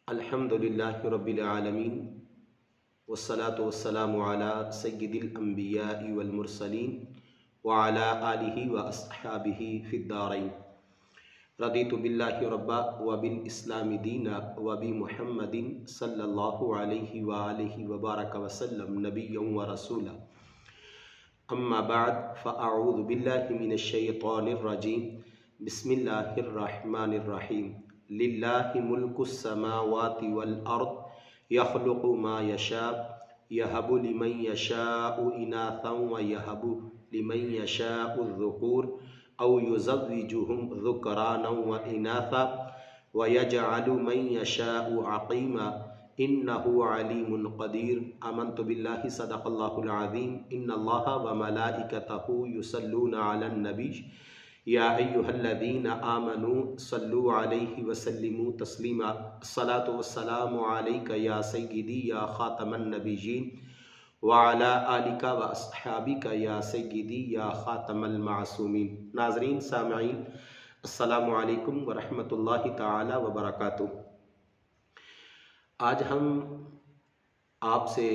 अल्हम्दुलिल्लाहि रब्बिल आलमीन वस्सलातु वस्सलामु अला सय्यिदिल अंबियाइ वल मुरसलीन व अला आलिहि व अस्हाबिहि फिद्दारैन। रदीतु बिल्लाहि रब्बा व बिल इस्लामि दीना व बि मुहम्मदिन सल्लल्लाहु अलैहि व आलिहि व बारक व सल्लम नबिय्यन व रसूला। अम्मा बाद फ़अऊज़ु बिल्लाहि मिनश शैतानिर रजीम। बिस्मिल्लाहिर रहमानिर रहीम। लिल्लाहि मुल्कुस समावाति वल अर्द यख़्लुक़ु मा यशा यहबु लिमन यशाउ इनासन व यहबु लिमन यशाउ ज़ुकूर औ युज़व्विजुहुम ज़ुकरानन व इनासा व यजअलु मन यशाउ अक़ीमा इन्नहु अलीमुन क़दीर। आमन्तु बिल्लाहि सदक़ल्लाहुल अज़ीम। इन्नल्लाहा व मलाइकतहु युसल्लूना अलन नबी या अय्युहल्लज़ीना आमनू सल्लु अलैहि व सल्लिमू तस्लीमा। अस्सलातु वस्सलामु अलैका या सय्यिदी या ख़ातमन नबिय्यीन व अला आलिका व अस्हाबिका या सय्यिदी या ख़ातमल मासूमीन। नाज़रीन सामईन, अस्सलामु अलैकुम व रहमतुल्लाहि तआला व बरकातुहू। आज हम आपसे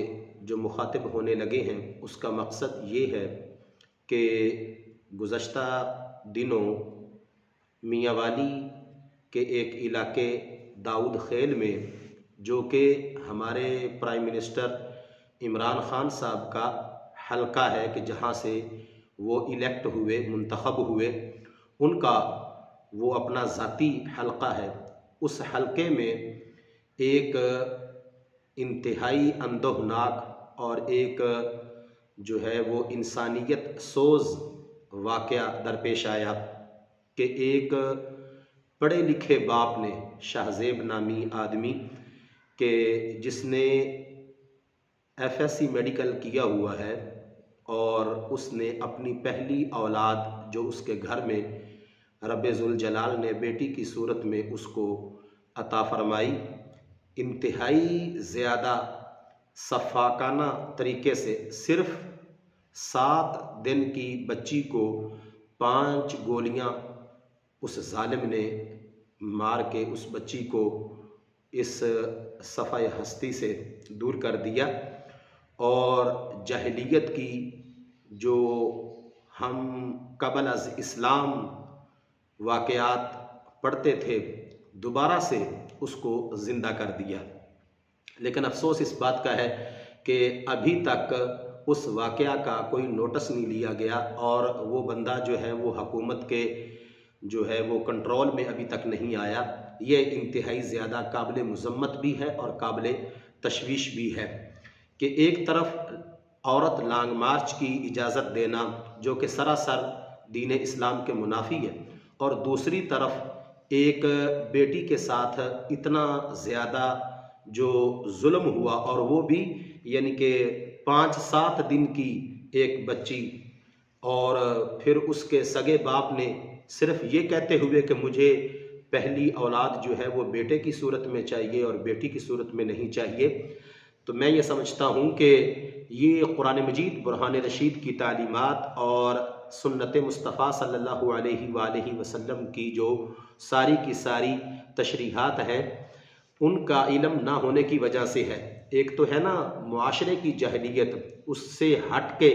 जो मुखातिब होने लगे हैं उसका मकसद ये है कि गुज़श्ता दिनों मियांवाली के एक इलाके दाऊद खेल में, जो कि हमारे प्राइम मिनिस्टर इमरान ख़ान साहब का हलका है कि जहाँ से वो इलेक्ट हुए, मुंतखब हुए, उनका वो अपना ज़ाती हलका है। उस हलके में एक इंतहाई अंदोहनाक और एक जो है वो इंसानियत सोज़ वाक़या दरपेश आया कि एक पढ़े लिखे बाप ने, शाहज़ेब नामी आदमी के जिसने FSC मेडिकल किया हुआ है और उसने अपनी पहली औलाद जो उसके घर में रब्बे ज़ुल जलाल ने बेटी की सूरत में उसको अता फरमाई, इंतहाई ज़्यादा सफ़ाकाना तरीके से सिर्फ़ 7 दिन की बच्ची को 5 गोलियां उस जालिम ने मार के उस बच्ची को इस सफ़ाए हस्ती से दूर कर दिया। और जहलियत की जो हम कबल अज़ इस्लाम वाक़यात पढ़ते थे, दोबारा से उसको ज़िंदा कर दिया। लेकिन अफसोस इस बात का है कि अभी तक उस वाक़या का कोई नोटिस नहीं लिया गया और वो बंदा जो है वो हुकूमत के जो है वो कंट्रोल में अभी तक नहीं आया। ये इंतहाई ज़्यादा काबिल मुज़म्मत भी है और काबिल तशवीश भी है कि एक तरफ औरत लॉन्ग मार्च की इजाज़त देना जो कि सरासर दीन इस्लाम के मुनाफी है, और दूसरी तरफ एक बेटी के साथ इतना ज़्यादा जो जुल्म हुआ, और वो भी यानी कि 5-7 दिन की एक बच्ची, और फिर उसके सगे बाप ने सिर्फ ये कहते हुए कि मुझे पहली औलाद जो है वो बेटे की सूरत में चाहिए और बेटी की सूरत में नहीं चाहिए। तो मैं ये समझता हूँ कि ये कुरान मजीद बुरहान रशीद की तालीमात और सुन्नत मुस्तफ़ा सल्लल्लाहु अलैहि वसल्लम की जो सारी की सारी तशरीहात हैं, उनका इल्म ना होने की वजह से है। एक तो है ना मुआशरे की जहलियत, उससे हट के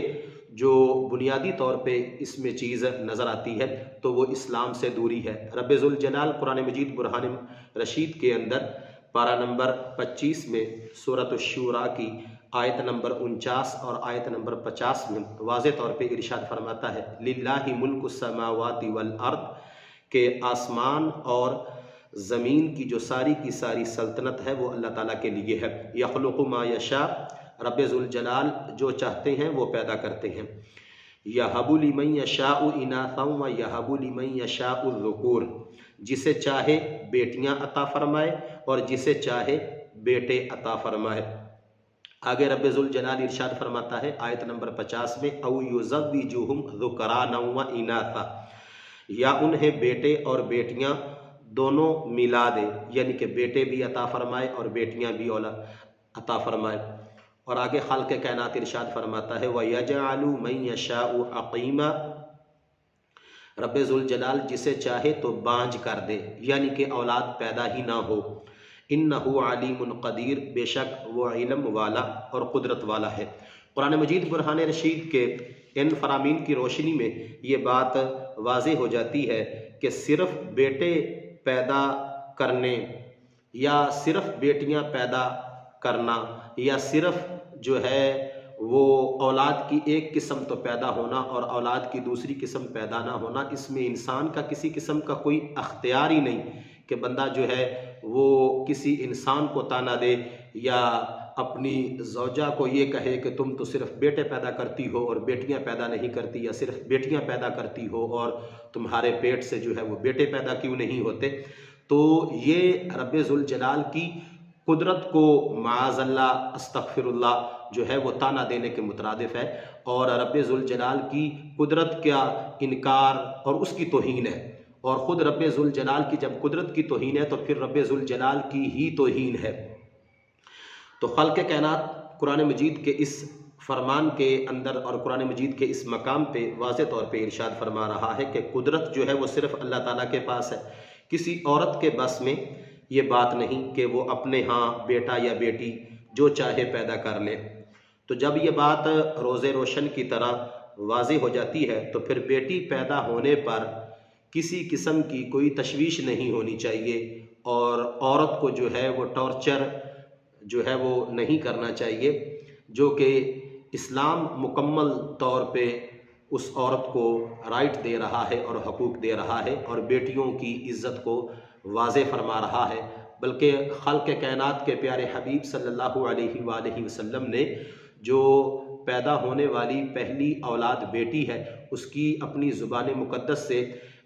जो बुनियादी तौर पे इसमें चीज़ नज़र आती है तो वो इस्लाम से दूरी है। रब्बे ज़ुल जलाल कुरान मजीद बुरहान रशीद के अंदर पारा नंबर 25 में सूरत अश-शूरा की आयत नंबर 49 और आयत नंबर 50 में वाज़े तौर पे इरशाद फरमाता है, लिल्लाहि मुल्कुस समावाति वल अर्द, के आसमान और ज़मीन की जो सारी की सारी सल्तनत है वो अल्लाह ताला के लिए है। यख़्लुक़ु मा यशा, रब्बे ज़ुल जलाल जो चाहते हैं वो पैदा करते हैं। यहबु लिमन यशाउ इनासन व यहबु लिमन यशाउ ज़ुकूर, जिसे चाहे बेटियां अता फरमाए और जिसे चाहे बेटे अता फरमाए। आगे रब्बे ज़ुल जलाल इरशाद फरमाता है आयत नंबर 50 में, औ युज़व्विजुहुम ज़ुकरानन व इनासा, या उन्हें बेटे और बेटियां दोनों मिला दे, यानी कि बेटे भी अता फरमाए और बेटियां भी औलाद अता फरमाए। और आगे खाल्क़े कायनात इरशाद फरमाता है, व यजअलु मन यशाउ अक़ीमा, रब्बे ज़ुल जलाल जिसे चाहे तो बांझ कर दे, यानी कि औलाद पैदा ही ना हो। इन्नहु अलीमुन क़दीर, बेशक वो इल्म वाला और कुदरत वाला है। कुरान मजीद बुरहान रशीद के इन फरामीन की रोशनी में ये बात वाज़ेह हो जाती है कि सिर्फ़ बेटे पैदा करने या सिर्फ़ बेटियां पैदा करना या सिर्फ़ जो है वो औलाद की एक किस्म तो पैदा होना और औलाद की दूसरी किस्म पैदा ना होना, इसमें इंसान का किसी किस्म का कोई अख्तियार ही नहीं कि बंदा जो है वो किसी इंसान को ताना दे या अपनी ज़ौजा को ये कहे कि तुम तो सिर्फ़ बेटे पैदा करती हो और बेटियां पैदा नहीं करती, या सिर्फ़ बेटियां पैदा करती हो और तुम्हारे पेट से जो है वो बेटे पैदा क्यों नहीं होते। तो ये रब्बे ज़ुल जलाल की कुदरत को माअज़ल्लाह अस्तग़फ़िरुल्लाह जो है वो ताना देने के मुतरादिफ़ है, और रब्बे ज़ुल जलाल की कुदरत का इनकार और उसकी तौहीन है। और ख़ुद रब्बे ज़ुल जलाल की जब कुदरत की तौहीन है तो फिर रब्बे ज़ुल जलाल की ही तौहीन है। तो ख़ल्क़ कायनात कुरान मजीद के इस फरमान के अंदर और कुरान मजीद के इस मकाम पे वाज़ेह तौर पे इरशाद फरमा रहा है कि कुदरत जो है वो सिर्फ़ अल्लाह ताला के पास है, किसी औरत के बस में ये बात नहीं कि वो अपने यहाँ बेटा या बेटी जो चाहे पैदा कर ले। तो जब ये बात रोज़े रोशन की तरह वाज़ेह हो जाती है तो फिर बेटी पैदा होने पर किसी किस्म की कोई तशवीश नहीं होनी चाहिए और औरत को जो है वो टॉर्चर जो है वो नहीं करना चाहिए, जो कि इस्लाम मुकम्मल तौर पे उस औरत को राइट दे रहा है और हकूक़ दे रहा है और बेटियों की इज़्ज़त को वाज़ेह फरमा रहा है। बल्कि ख़ल्क़ कायनात के प्यारे हबीब सल्लल्लाहु अलैहि वसल्लम ने जो पैदा होने वाली पहली औलाद बेटी है उसकी अपनी ज़ुबान मुक़द्दस से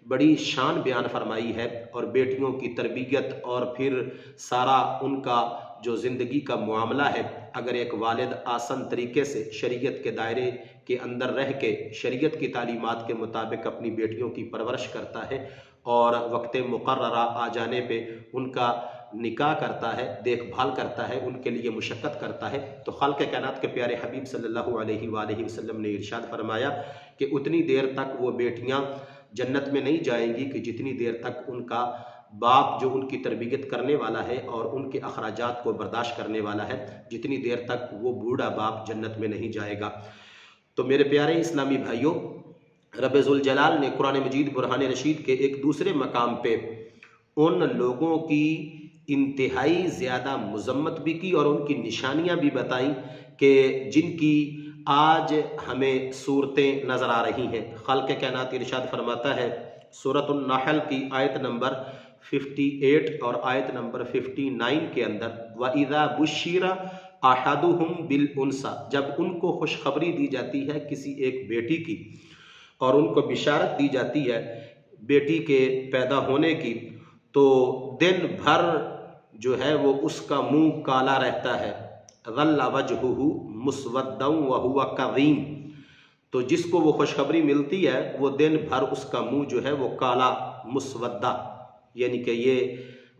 बड़ी शान बयान फरमाई है, और बेटियों की तरबियत और फिर सारा उनका जो ज़िंदगी का मामला है, अगर एक वालिद आसान तरीके से शरीयत के दायरे के अंदर रह के शरीयत की तालीमात के मुताबिक अपनी बेटियों की परवरिश करता है और वक्त मुकर्ररा आ जाने पे उनका निकाह करता है, देखभाल करता है, उनके लिए मुशक्क़त करता है, तो ख़ल्क़ कायनात के प्यारे हबीब सल्लल्लाहु अलैहि वसल्लम ने इरशाद फरमाया कि उतनी देर तक वो बेटियां जन्नत में नहीं जाएंगी कि जितनी देर तक उनका बाप जो उनकी तरबियत करने वाला है और उनके अखराजात को बर्दाश्त करने वाला है, जितनी देर तक वो बूढ़ा बाप जन्नत में नहीं जाएगा। तो मेरे प्यारे इस्लामी भाइयों, रब्बे ज़ुल जलाल ने कुरान मजीद बुरहान रशीद के एक दूसरे मकाम पे उन लोगों की इंतहाई ज़्यादा मज़म्मत भी की और उनकी निशानियां भी बताई कि जिनकी आज हमें सूरतें नज़र आ रही हैं। ख़ल्क़ कायनात इरशाद फरमाता है सूरतुन नहल की आयत नंबर 58 और आयत नंबर 59 के अंदर, व इज़ा बुश्शिरा अहदुहुम बिल उन्सा, जब उनको खुशखबरी दी जाती है किसी एक बेटी की और उनको बिशारत दी जाती है बेटी के पैदा होने की, तो दिन भर जो है वो उसका मुंह काला रहता है। ज़ल्ला वजहुहु मुस्वद्दन व हुवा कज़ीम, तो जिसको वो खुशखबरी मिलती है वो दिन भर उसका मुंह जो है वो काला, मुस्वद्दा, यानी कि ये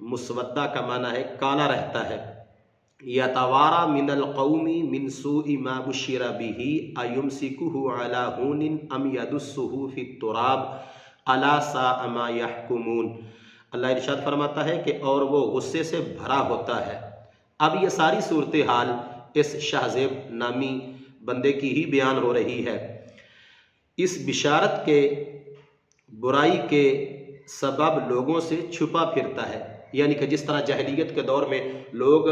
मुस्वद्दा का माना है काला रहता है। यतवारा मिनल कौमी मिन सूइ मा बुश्शिरा बिही अयुमसिकुहु अला हुनिन अम यदुस्सुहु फित तुराब अला साअ मा यहकुमून। अल्लाह इरशाद फरमाता है कि और वो गुस्से से भरा होता है। अब ये सारी सूरत हाल इस शाहज़ेब नामी बंदे की ही बयान हो रही है। इस बिशारत के बुराई के सबब लोगों से छुपा फिरता है, यानी कि जिस तरह जहलियत के दौर में लोग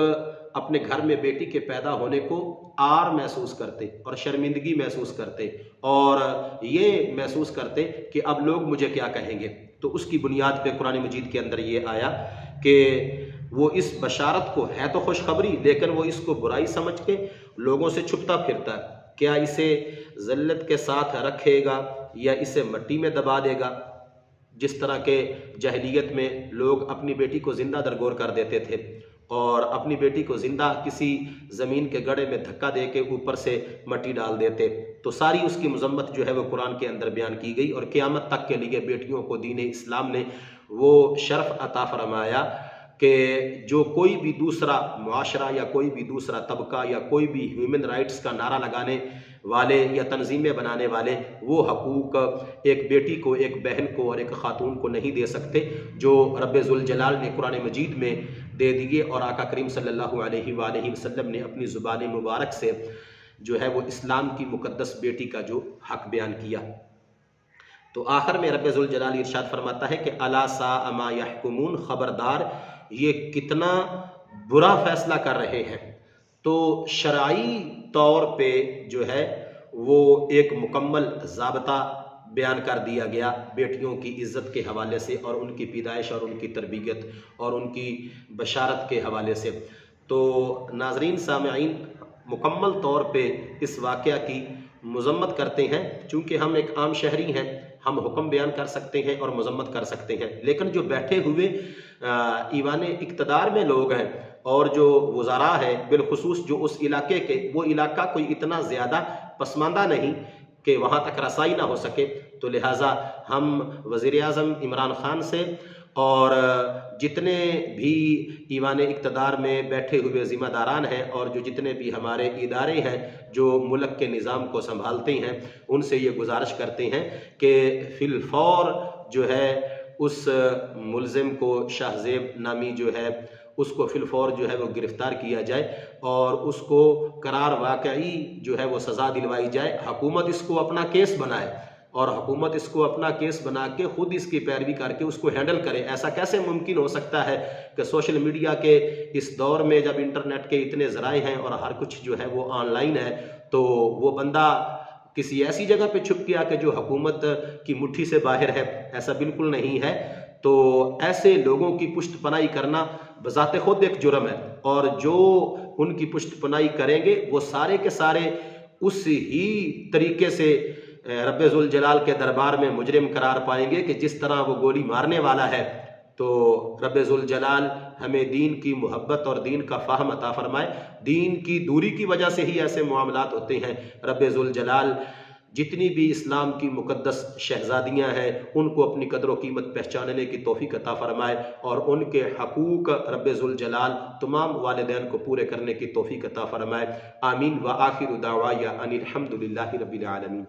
अपने घर में बेटी के पैदा होने को आर महसूस करते और शर्मिंदगी महसूस करते और ये महसूस करते कि अब लोग मुझे क्या कहेंगे, तो उसकी बुनियाद पे कुरान मजीद के अंदर ये आया कि वो इस बशारत को है तो खुशखबरी, लेकिन वो इसको बुराई समझ के लोगों से छुपता फिरता है। क्या इसे ज़िल्लत के साथ रखेगा या इसे मिट्टी में दबा देगा। जिस तरह के जहलियत में लोग अपनी बेटी को ज़िंदा दरगोर कर देते थे और अपनी बेटी को ज़िंदा किसी ज़मीन के गड्ढे में धक्का दे के ऊपर से मिट्टी डाल देते, तो सारी उसकी मज़म्मत जो है वो कुरान के अंदर बयान की गई और क़यामत तक के लिए बेटियों को दीन इस्लाम ने वो शर्फ़ अता फरमाया कि जो कोई भी दूसरा मुआशरा या कोई भी दूसरा तबका या कोई भी ह्यूमन राइट्स का नारा लगाने वाले या तंजीमें बनाने वाले वो हकूक़ एक बेटी को, एक बहन को और एक ख़ातून को नहीं दे सकते जो रब्बे ज़ुल जलाल ने कुरान मजीद में दे दिए और आका करीम सल्लल्लाहु अलैहि वसल्लम ने अपनी ज़ुबान मुबारक से जो है वो इस्लाम की मुक़द्दस बेटी का जो हक़ बयान किया। तो आखिर में रब्बे ज़ुल जलाल इरशाद फरमाता है कि अला सा मा यहकुमून, ख़बरदार ये कितना बुरा फ़ैसला कर रहे हैं। तो शरई तौर पे जो है वो एक मुकम्मल ज़ाब्ता बयान कर दिया गया बेटियों की इज़्ज़त के हवाले से और उनकी पैदाइश और उनकी तरबियत और उनकी बशारत के हवाले से। तो नाज़रीन सामईन, मुकम्मल तौर पे इस वाक़या की मज़म्मत करते हैं, चूँकि हम एक आम शहरी हैं, हम हुक्म बयान कर सकते हैं और मज़म्मत कर सकते हैं, लेकिन जो बैठे हुए ईवान इक़्तिदार में लोग हैं और जो वज़ारा है, बिलखुसूस जो उस इलाके के, वो इलाका कोई इतना ज़्यादा पसमानदा नहीं कि वहाँ तक रसाई ना हो सके। तो लिहाजा हम वज़ीर आज़म इमरान ख़ान से और जितने भी ईवान इक़्तिदार में बैठे हुए ज़िम्मेदारान हैं और जो जितने भी हमारे इदारे हैं जो मुल्क के निज़ाम को संभालते हैं, उनसे ये गुजारिश करते हैं कि फ़िलफ़ौर जो है उस मुल्ज़िम को, शाहज़ेब नामी जो है उसको फ़िलफ़ौर जो है वो गिरफ़्तार किया जाए और उसको करार वाक़ई जो है वो सज़ा दिलवाई जाए। हुकूमत इसको अपना केस बनाए और हुकूमत इसको अपना केस बना के ख़ुद इसकी पैरवी करके उसको हैंडल करे। ऐसा कैसे मुमकिन हो सकता है कि सोशल मीडिया के इस दौर में जब इंटरनेट के इतने ज़राए हैं और हर कुछ जो है वो ऑनलाइन है, तो वो बंदा किसी ऐसी जगह पे छुप गया कि जो हुकूमत की मुट्ठी से बाहर है? ऐसा बिल्कुल नहीं है। तो ऐसे लोगों की पुष्टपनाही करना बज़ाते खुद एक जुर्म है और जो उनकी पुष्टपनाही करेंगे वो सारे के सारे उस ही तरीके से रब्बे ज़ुल जलाल के दरबार में मुजरिम करार पाएंगे कि जिस तरह वो गोली मारने वाला है। तो रब्बे ज़ुल जलाल हमें दीन की मोहब्बत और दीन का फ़हम अता फ़रमाए। दीन की दूरी की वजह से ही ऐसे मामलात होते हैं। रब्बे ज़ुल जलाल जितनी भी इस्लाम की मुक़द्दस शहज़ादियाँ हैं उनको अपनी कदर व कीमत पहचानने की तौफ़ीक़ अता फ़रमाए और उनके हक़ूक़ रब्बे ज़ुल जलाल तमाम वालिदैन को पूरे करने की तौफ़ीक़ अता फ़रमाए। आमीन व आखिरु दावाया अनिल हम्दुलिल्लाहि रब्बिल आलमीन।